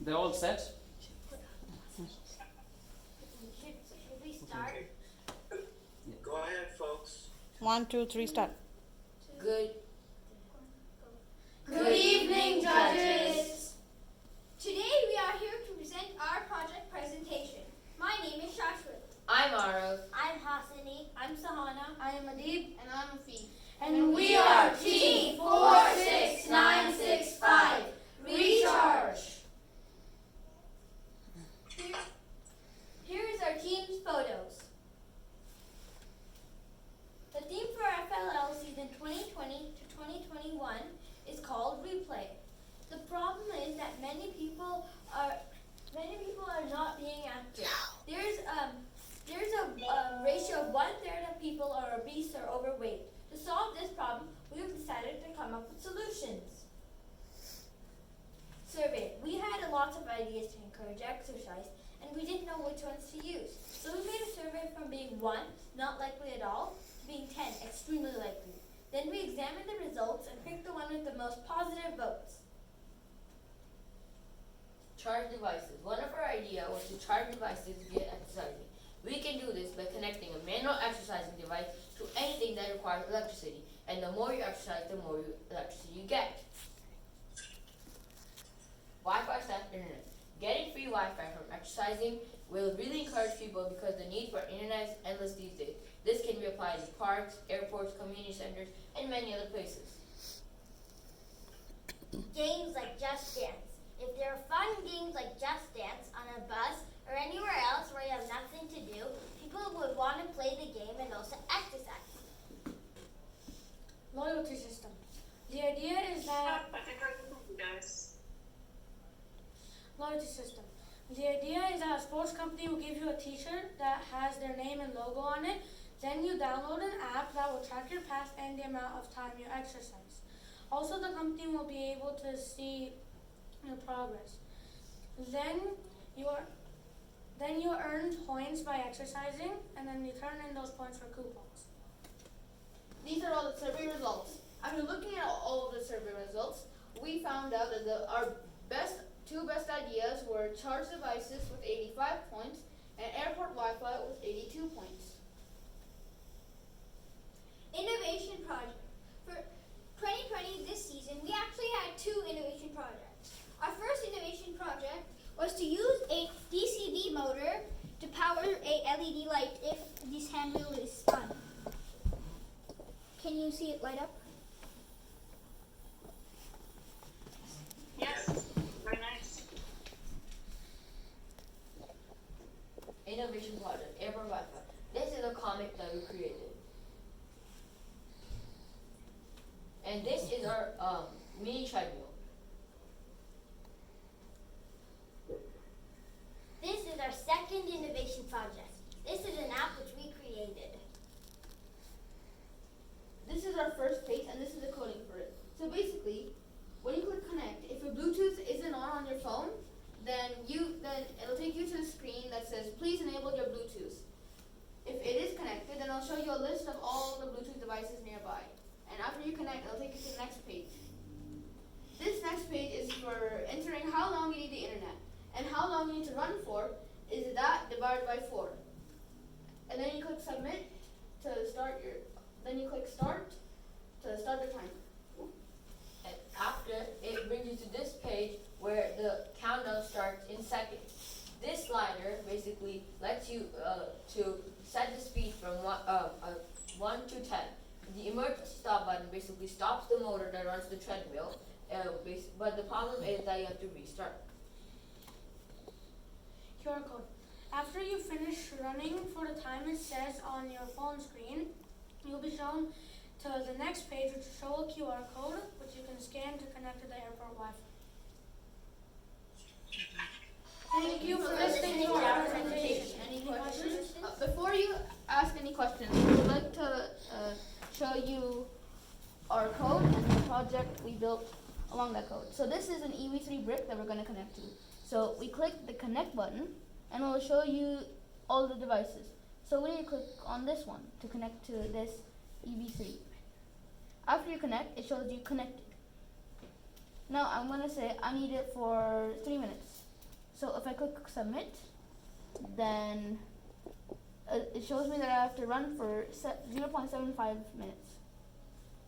They're all set? Should we start? Go ahead, folks. 1, 2, 3, start. Good. Good evening, judges. Today we are here to present our project presentation. My name is Shashwat. I'm Arav. I'm Hasani. I'm Sahana. I am Adib. And I'm Afi. And we are Team 46965. Recharge. Here is our team's photos. The theme for FLL season 2020 to 2021 is called Replay. The problem is that many people are not being active. There's a ratio of 1/3 of people are obese or overweight. To solve this problem, we have decided to come up with solutions. Survey. We had lots of ideas to encourage exercise, and we didn't know which ones to use. So we made a survey from being 1, not likely at all, to being 10, extremely likely. Then we examined the results and picked the one with the most positive votes. Charge devices. One of our ideas was to charge devices via exercising. We can do this by connecting a manual exercising device to anything that requires electricity. And the more you exercise, the more electricity you get. Wi-Fi slash internet. Getting free Wi-Fi from exercising will really encourage people because the need for internet is endless these days. This can be applied in parks, airports, community centers, and many other places. Games like Just Dance. If there are fun games like Just Dance on a bus or anywhere else where you have nothing to do, people would want to play the game and also exercise. Loyalty system. The idea is that loyalty system. The idea is that a sports company will give you a t-shirt that has their name and logo on it. Then you download an app that will track your pace and the amount of time you exercise. Also, the company will be able to see your progress. Then you earn points by exercising, and then you turn in those points for coupons. These are all the survey results. After looking at all of the survey results, we found out that our two best ideas were charge devices with 85 points and airport Wi-Fi with 82 points. Innovation project. For 2020, this season, we actually had 2 innovation projects. Our first innovation project was to use a DCV motor to power a LED light if this handle is spun. Can you see it light up? Yes, very nice. Innovation project, airport Wi-Fi. This is a comic that we created. And this is our mini treadmill. This is our second innovation project. This is an app which we created. This is our first page, and this is the coding for it. So basically, when you click connect, if your Bluetooth isn't on your phone, then it'll take you to the screen that says please enable your Bluetooth. If it is connected, then I'll show you a list of all the Bluetooth devices nearby. And after you connect, it'll take you to the next page. This next page is for entering how long you need the internet. And how long you need to run for is that divided by 4. And then you click submit to start then you click start to start the timer. And after, it brings you to this page where the countdown starts in seconds. This slider basically lets you to set the speed from 1 to 10. The emergency stop button basically stops the motor that runs the treadmill, but the problem is that you have to restart. QR code. After you finish running for the time it says on your phone screen, you'll be shown to the next page, which will show a QR code, which you can scan to connect to the airport Wi-Fi. Thank you for listening to our presentation. Any questions? Before you ask any questions, we would like to show you our code and the project we built along that code. So this is an EV3 brick that we're going to connect to. So we click the connect button, and it will show you all the devices. So we need to click on this one to connect to this EV3. After you connect, it shows you connected. Now I'm going to say I need it for 3 minutes. click submit, then it shows me that I have to run for 0.75 minutes.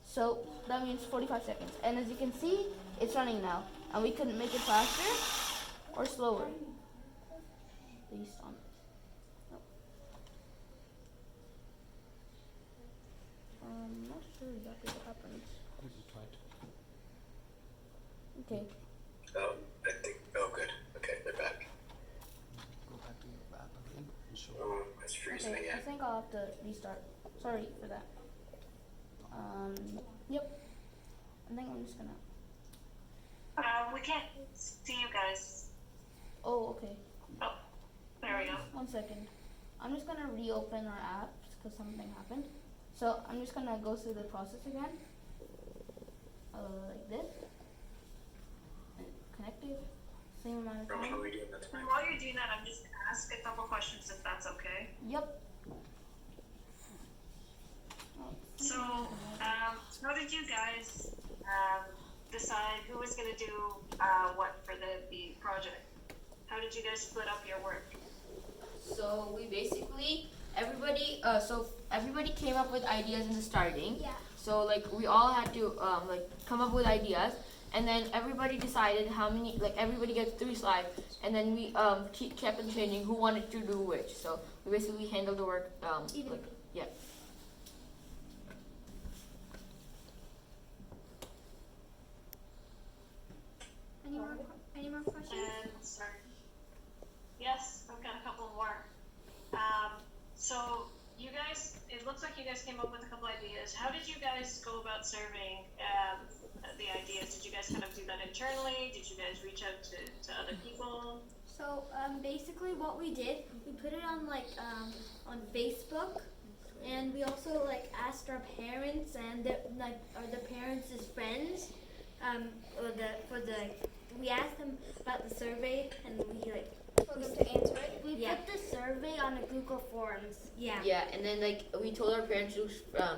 So that means 45 seconds. And as you can see, it's running now. And we can make it faster or slower based on it. Nope. I'm not sure exactly what happened. Okay. Oh, I think. Oh, good. Okay, they're back. Go back to your app again and show. Oh, it's freezing Okay, I again. think I'll have to restart. Sorry for that. Yep. I think I'm just gonna. We can't see you guys. Oh, okay. Oh, there we go. 1 second. I'm just gonna reopen our apps because something happened. So I'm just gonna go through the process again. Like this. And connected. Same amount of Roman, how time. are we doing? That's fine. And while you're doing that, I'm just gonna ask a couple questions if that's okay. Yep. So, how did you guys decide who was gonna do what for the project? How did you guys split up your work? So we basically everybody came up with ideas in the starting. Yeah. So like we all had to come up with ideas, and then everybody decided how many. Like everybody gets 3 slides, and then we kept on changing who wanted to do which. So we basically handled the work Evenly. yeah. Any more questions? And sorry. Yes, I've got a couple more. So you guys, it looks like you guys came up with a couple ideas. How did you guys go about serving the ideas? Did you guys kind of do that internally? Did you guys reach out to other people? So basically what we did, we put it on on Facebook, and we also asked our parents and the parents' friends, we asked them about the survey, and we For them to answer it. we Yeah. put the survey on a Google Forms. Yeah. Yeah, and then we told our parents to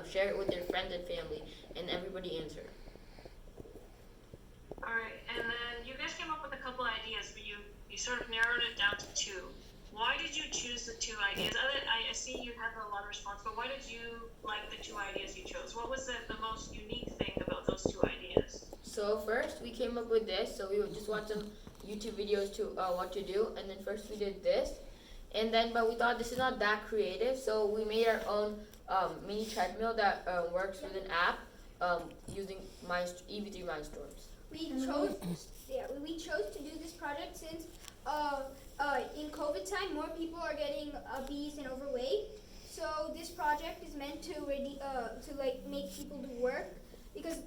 share it with their friends and family, and everybody answered. Alright, and then you guys came up with a couple ideas, but you sort of narrowed it down to 2. Why did you choose the 2 ideas? I see you had a lot of response, but why did you like the 2 ideas you chose? What was the most unique thing about those 2 ideas? So first we came up with this. So we would just watch some YouTube videos to what to do, and then first we did this, and then but we thought this is not that creative, so we made our own mini treadmill that works with an app using EV3 Mindstorms. We chose to do this project since in COVID time more people are getting obese and overweight. So this project is meant to make people do work, because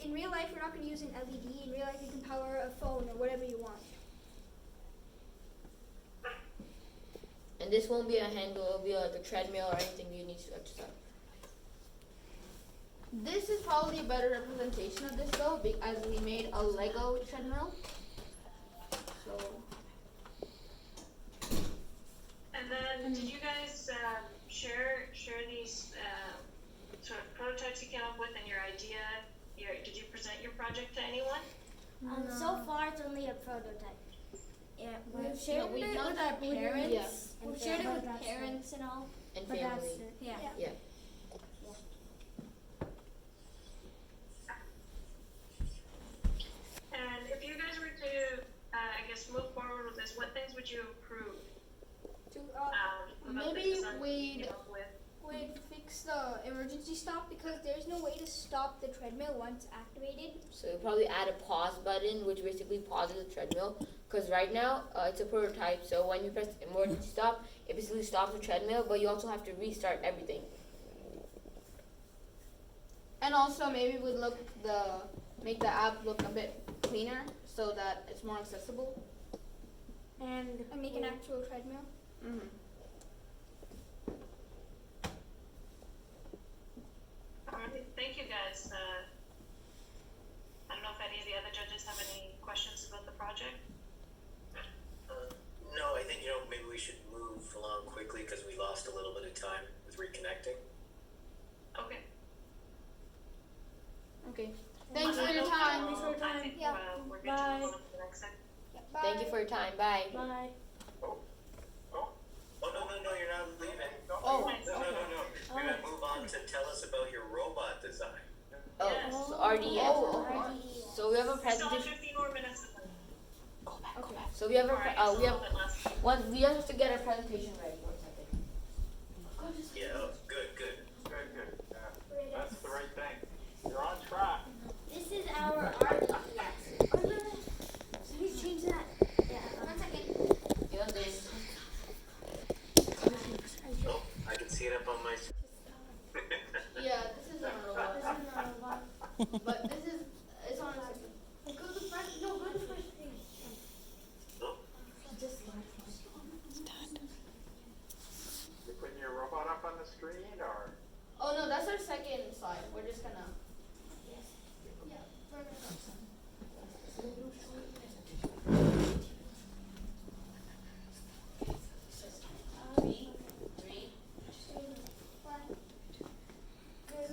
in real life we're not going to use an LED. In real life you can power a phone or whatever you want. And this won't be a handle; it'll be like a treadmill or anything you need to exercise. This is probably a better representation of this though, as we made a Lego treadmill. So. And then did you guys share these sort of prototypes you came up with and your idea? Did you present your project to anyone? So far it's only a prototype. Yeah, we've Yeah, shared we've it done with our that with- parents. yeah. We've shared it with parents and all. And But that's family. it. Yeah. Yeah. And if you guys were to, I guess, move forward with this, what things would you improve? About the Maybe design you we'd came up with? We'd fix the emergency stop, because there's no way to stop the treadmill once activated. So we'll probably add a pause button, which basically pauses the treadmill. Because right now it's a prototype, so when you press emergency stop, it basically stops the treadmill, but you also have to restart everything. And also maybe we'd make the app look a bit cleaner so that it's more accessible. And make an actual treadmill. Mm-hmm. Alright, thank you guys. I don't know if any of the other judges have any questions about the project. No, I think, maybe we should move along quickly because we lost a little bit of time with reconnecting. Okay. Okay. Thanks for your time. I think Yeah. we're good to Bye. move on to the next segment. Yeah, bye. Thank you for your time. Bye. Bye. Oh, no, you're not leaving. Oh, No. We're gonna move on to tell us about your robot design. Oh, Yes. so RDES. RDES. So we have a We still have presentation. 15 more minutes. So we have a Alright, we have a little bit less. one. We have to get our presentation ready. 1 second. Yeah, good. Good. That's the right thing. You're on track. This is our RDES. Oh, no. Please change that. Yeah. 1 second. You know this. Oh, I can see it up on my. Yeah, this is our robot. But this is, it's on a system. Go to the front. No, go to the first thing. Oh, You're putting your robot up on the screen, or? Oh no, that's our second slide. We're just gonna.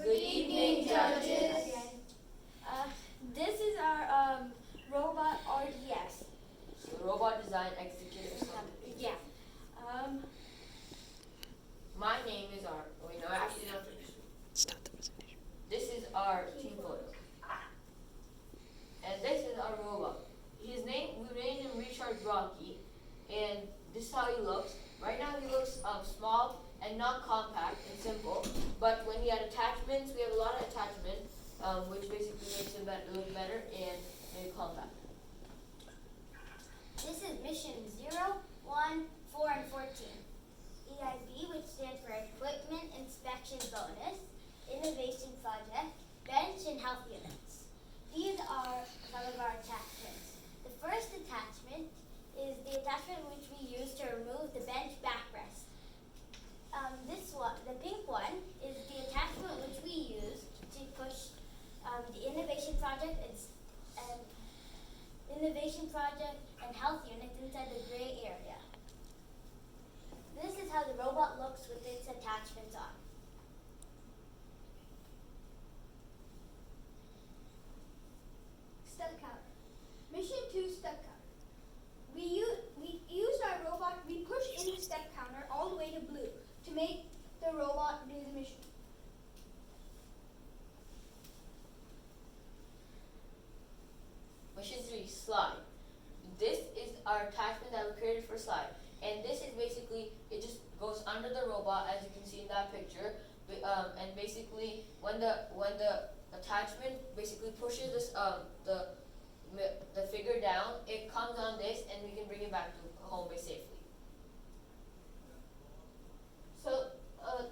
Good evening, judges. This is our robot RDS. So robot design executive assembly. Yeah. My name is our. Wait, no, actually no. stop the presentation. This is our team photo. And this is our robot. His name, we named him Richard Rocky, and this is how he looks. Right now he looks small and not compact and simple, but when he had attachments, we have a lot of attachments, which basically makes him look better and compact. This is mission 0, 1, 4, and 14. EIB, which stands for Equipment Inspection Bonus, Innovation Project, Bench, and Health Units. These are some of our attachments. The first attachment is the attachment which we use to remove the bench backrest. This one, the pink one, is the attachment which we use to push the Innovation Project and Health Units inside the gray area. This is how the robot looks with its attachments on. Step counter. Mission 2 step counter. We used our robot, we pushed in the step counter all the way to blue to make the robot do the mission. Mission 3, slide. This is our attachment that we created for slide. And this is basically, it just goes under the robot, as you can see in that picture. And basically, when the attachment basically pushes this, the figure down, it comes on this, and we can bring it back to home base safely. So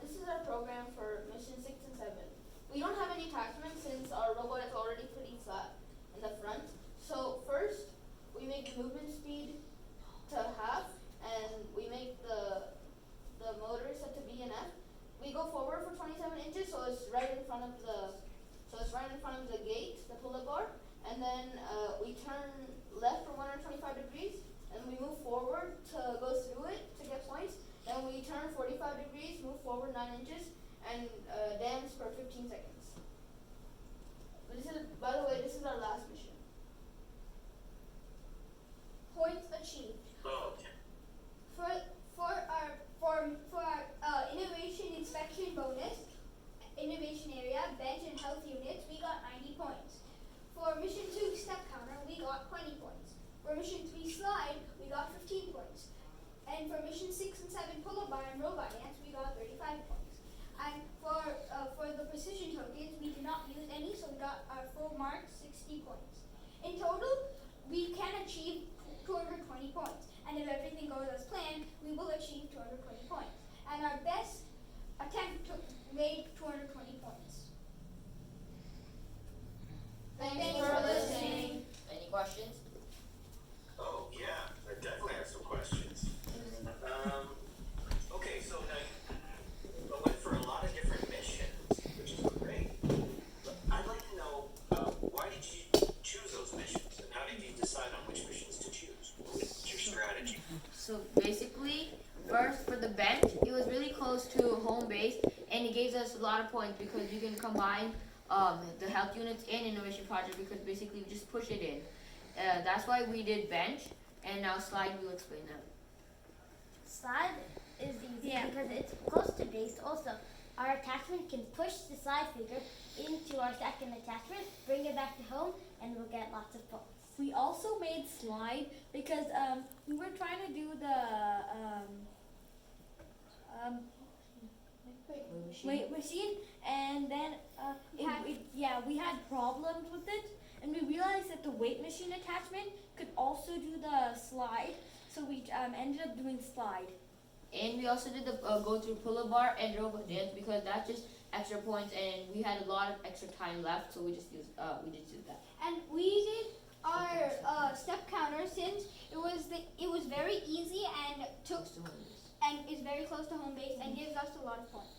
this is our program for mission 6 and 7. We don't have any attachments since our robot is already pretty flat in the front. So first, we make the movement speed to half, and we make the motor set to B and F. We go forward for 27 inches, so it's right in front of the gate, the pull-up bar, and then we turn left for 125 degrees, and we move forward to go through it to get points. Then we turn 45 degrees, move forward 9 inches, and dance for 15 seconds. But by the way, this is our last mission. Points achieved. Oh, okay. For our innovation inspection bonus, innovation area, bench, and health units, we got 90 points. For mission 2 step counter, we got 20 points. For mission 3 slide, we got 15 points. And for mission 6 and 7 pull-up bar and robot dance, we got 35 points. And for the precision tokens, we did not use any, so we got our full mark, 60 points. In total, we can achieve 220 points. And if everything goes as planned, we will achieve 220 points. And our best attempt made 220 points. Thanks for listening. Any questions? Oh, yeah, I definitely have some questions. Okay, so I went for a lot of different missions, which is great. But I'd like to know, why did you choose those missions, and how did you decide on which missions to choose? What's your strategy? So basically, first for the bench, it was really close to home base, and it gives us a lot of points because you can combine the health units and innovation project, because basically we just push it in. That's why we did bench, and now slide will explain that. slide is easy because it's close to base. Also, our attachment can push the slide figure into our second attachment, bring it back to home, and we'll get lots of points. We also made slide because we were trying to do the weight machine, and then we had problems with it, and we realized that the weight machine attachment could also do the slide, so we ended up doing slide. And we also did the go through pull-up bar and robot dance because that's just extra points, and we had a lot of extra time left, so we just used that. And we did our step counter since it was very easy and is very close to home base and gives us a lot of points.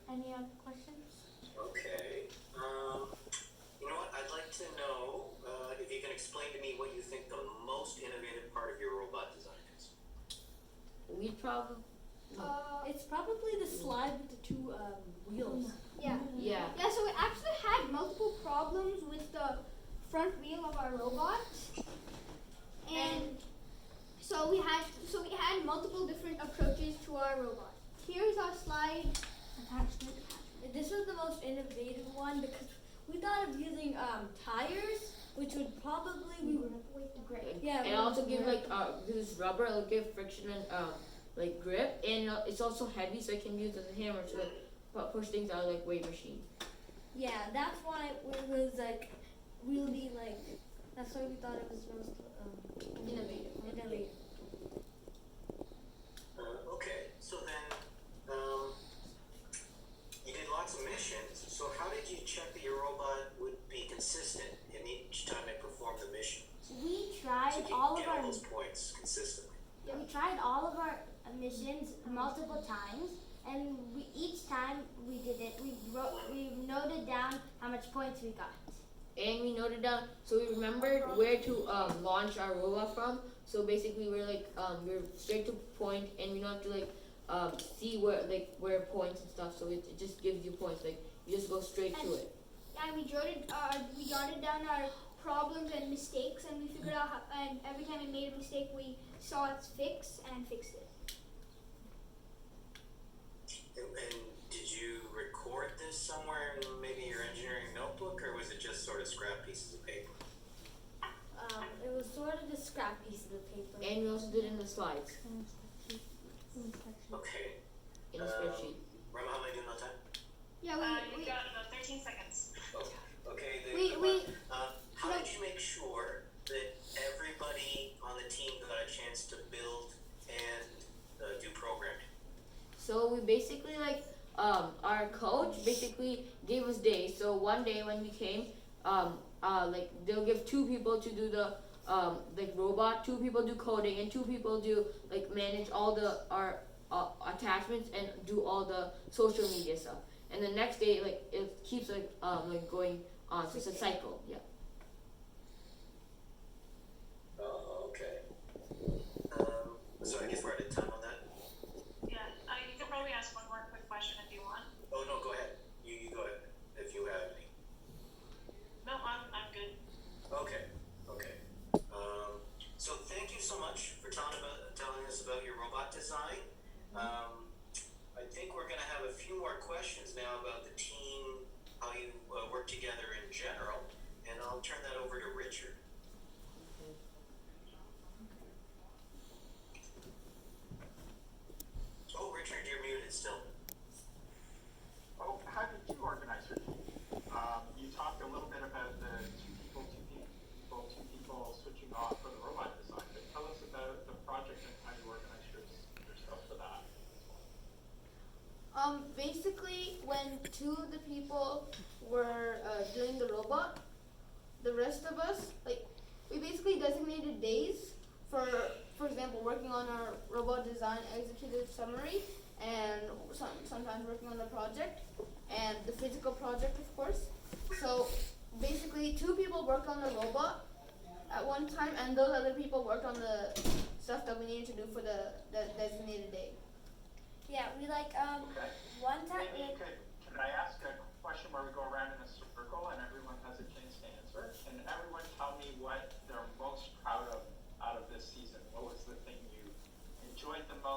Any other questions? Okay. You know what? I'd like to know if you can explain to me what you think the most innovative part of your robot design is. We probably. It's probably the slide with the two wheels. Yeah. Yeah. Yeah, so we actually had multiple problems with the front wheel of our robot. And so we had multiple different approaches to our robot. Here's our slide attachment. This was the most innovative one because we thought of using tires, which would probably be great. Yeah. And also give this rubber, it'll give friction and like grip, and it's also heavy, so it can be used as a hammer to like push things out like weight machine. Yeah, that's why it was like really like. That's why we thought it was most innovative. Okay, so then you did lots of missions. So how did you check that your robot would be consistent in each time it performed the mission? We tried So you all get of our all those points consistently. we tried all of our missions multiple times, and each time we did it, we noted down how much points we got. And we noted down, so we remembered where to launch our robot from. So basically, we're we're straight to point, and we don't have to see where points and stuff. So it just gives you points. Like you just go straight to it. And we jotted down our problems and mistakes, and we figured out and every time we made a mistake, we saw its fix and fixed it. And did you record this somewhere in maybe your engineering notebook, or was it just sort of scrap pieces of paper? It was sort of just scrap pieces of paper. And we also did it in the slides, Okay. in a spreadsheet. Rama, how am I doing on time? Yeah, You've got about 13 seconds. Okay. We how did you make sure that everybody on the team got a chance to build and do programming? So we basically our coach basically gave us days. So one day when we came, they'll give 2 people to do the robot, 2 people do coding, and 2 people do manage all our attachments and do all the social media stuff. And the next day it keeps going on. So it's a cycle. Yeah. Oh, okay. So I guess we're out of time on that. Yeah, you can probably ask one more quick question if you want. Oh no, go ahead. You go ahead if you have any. No, I'm good. Okay. So thank you so much for telling us about your robot design. I think we're going to have a few more questions now about the team, how you work together in general, and I'll turn that over to Richard. Oh, Richard, you're muted still. Oh, how did you organize your team? You talked a little bit about the two people switching off for the robot design, but tell us about the project and how you organize yourself for that. Basically, when 2 of the people were doing the robot, the rest of us, we basically designated days for example, working on our robot design executive summary, and sometimes working on the project, and the physical project, of course. So basically, 2 people worked on the robot at one time, and those other people worked on the stuff that we needed to do for the designated day. Yeah, we Okay. one time. Maybe can I ask a question where we go around in a circle and everyone has a chance to answer? And everyone tell me what they're most proud of out of this season. What was the thing you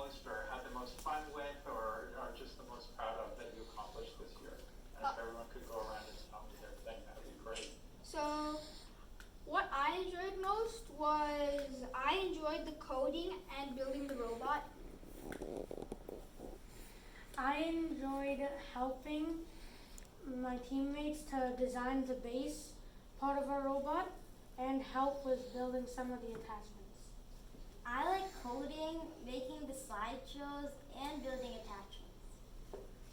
most or had the most fun with or are just the most proud of that you accomplished this year? And if everyone could go around and tell me their thing, that would be great. So, what I enjoyed most was I enjoyed the coding and building the robot. I enjoyed helping my teammates to design the base part of our robot and help with building some of the attachments. I like coding, making the slideshows, and building attachments.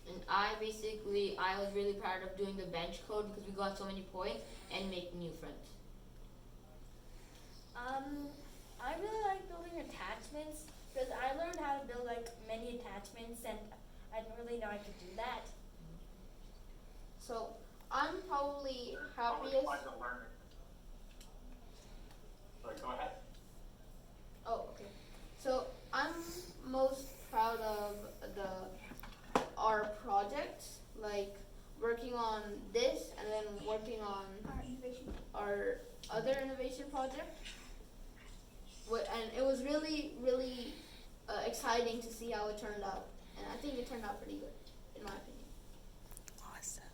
And I was really proud of doing the bench code because we got so many points and making new friends. I really like building attachments because I learned how to build like many attachments and I didn't really know I could do that. So I'm probably Always happiest. fun to learn. Sorry, go ahead. Oh, okay. So I'm most proud of our projects, like working on this and then working on our other innovation project. And it was really, really exciting to see how it turned out. And I think it turned out pretty good, in my opinion. Awesome.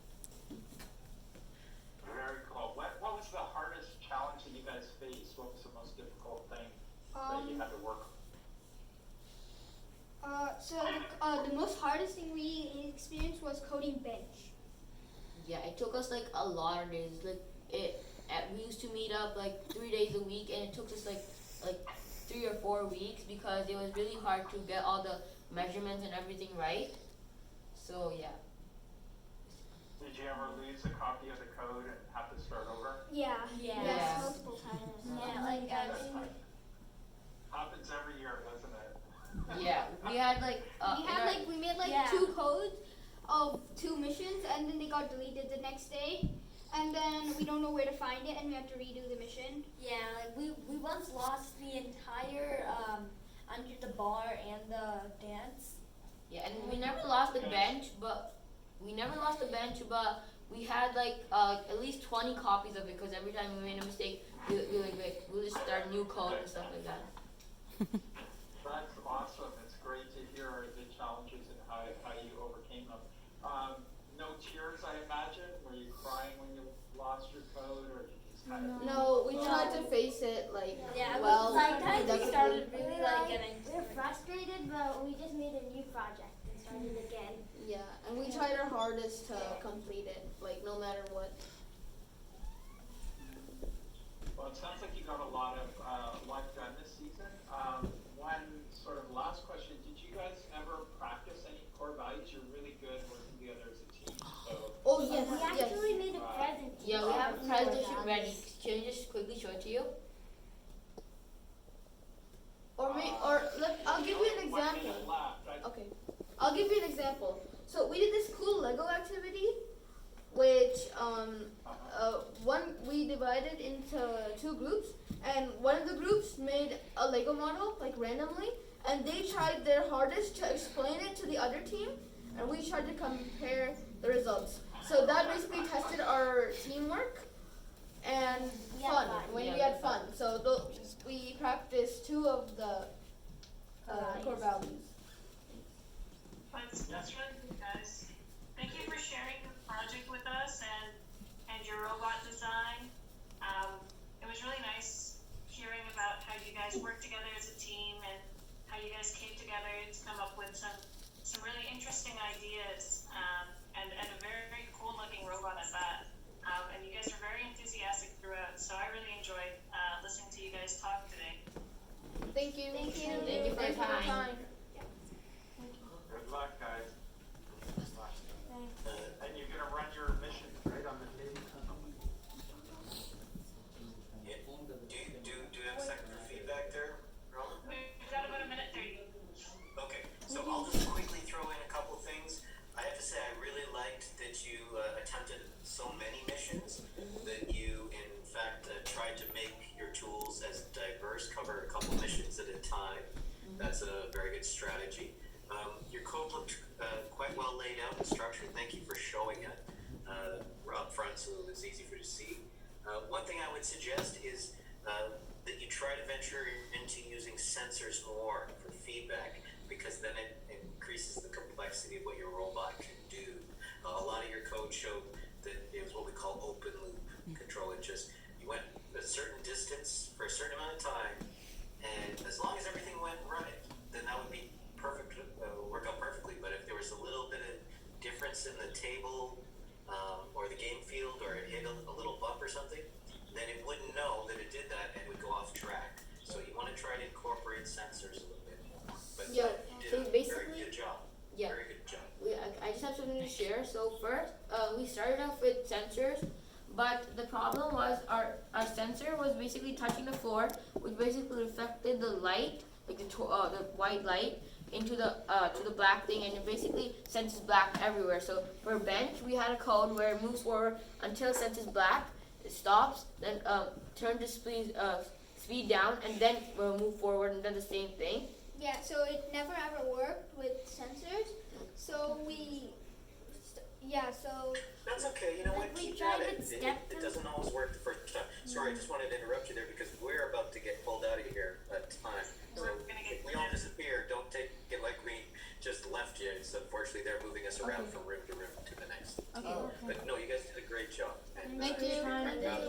Very cool. What was the hardest challenge that you guys faced? What was the most difficult thing that you had to work on? The most hardest thing we experienced was coding bench. Yeah, it took us like a lot of days. We used to meet up like 3 days a week, and it took us like 3 or 4 weeks because it was really hard to get all the measurements and everything right. So yeah. Did you ever lose a copy of the code and have to start over? Yeah. Yeah. Yes, multiple times. Yeah, like Happens every year, doesn't it? Yeah, we had We made like 2 codes of 2 missions, and then they got deleted the next day, and then we don't know where to find it, and we have to redo the mission. Yeah, like we once lost the entire under the bar and the dance. Yeah, and we never lost the bench, but we had like at least 20 copies of it because every time we made a mistake, we'll just start a new code and stuff like that. That's awesome. It's great to hear the challenges and how you overcame them. No tears, I imagine. Were you crying when you lost your code, or did you just kind of? No, we tried to face it Sometimes we productively. started really getting. We're frustrated, but we just made a new project and started again. Yeah, and we tried our hardest to complete it, no matter what. Well, it sounds like you got a lot of work done this season. One sort of last question: did you guys ever practice any core values? You're really good working together as a team. So. Oh yes, We actually made a presentation. Yeah, we have a presentation ready. Can you just quickly show it to you? I'll give you an example. Okay, I'll give you an example. So we did this cool Lego activity, which we divided into 2 groups, and one of the groups made a Lego model randomly, and they tried their hardest to explain it to the other team, and we tried to compare the results. So that basically tested our teamwork and fun. We had fun. So we practiced 2 of the core values. That's really good, guys. Thank you for sharing your project with us and your robot design. It was really nice hearing about how you guys work together as a team and how you guys came together to come up with some really interesting ideas and a very, very cool looking robot at that. And you guys are very enthusiastic throughout, so I really enjoyed listening to you guys talk today. Thank you. Thank you for your time. Good luck, guys. And you're gonna run your mission right on the day. Yeah. Do you have a second for feedback there, Roland? We've got about a minute 30. Okay, so I'll just quickly throw in a couple things. I have to say I really liked that you attempted so many missions, that you in fact tried to make your tools as diverse, cover a couple missions at a time. That's a very good strategy. Your code looked quite well laid out and structured. Thank you for showing it up front so it was easy for you to see. One thing I would suggest is that you try to venture into using sensors more for feedback. because then it increases the complexity of what your robot can do. A lot of your code showed that it was what we call open loop control. It just, you went a certain distance for a certain amount of time, and as long as everything went right, then that would be perfect, work out perfectly. But if there was a little bit of difference in the table, or the game field, or it hit a little bump or something, then it wouldn't know that it did that and would go off track. So you want to try to incorporate sensors a little bit more. But Yeah, you so did a basically- very good job. Yeah. Very good job. I just have something to share. So first, we started off with sensors, but the problem was our sensor was basically touching the floor, which basically reflected the light, like the white light, into the to the black thing, and it basically senses black everywhere. So for a bench, we had a code where it moves forward until it senses black, it stops, then turn the speed down, and then move forward, and then the same thing. Yeah, so it never ever worked with sensors. So so That's okay. You know what? We Keep at tried it. with It doesn't always work the first time. Sorry, I just wanted to interrupt you there because we're about to get pulled out of here at time. So We're gonna get if we all disappear, don't take it like we just left you. It's unfortunately they're moving us around from room to the next. Okay. But no, you guys did a great job. And, Thank you. good job.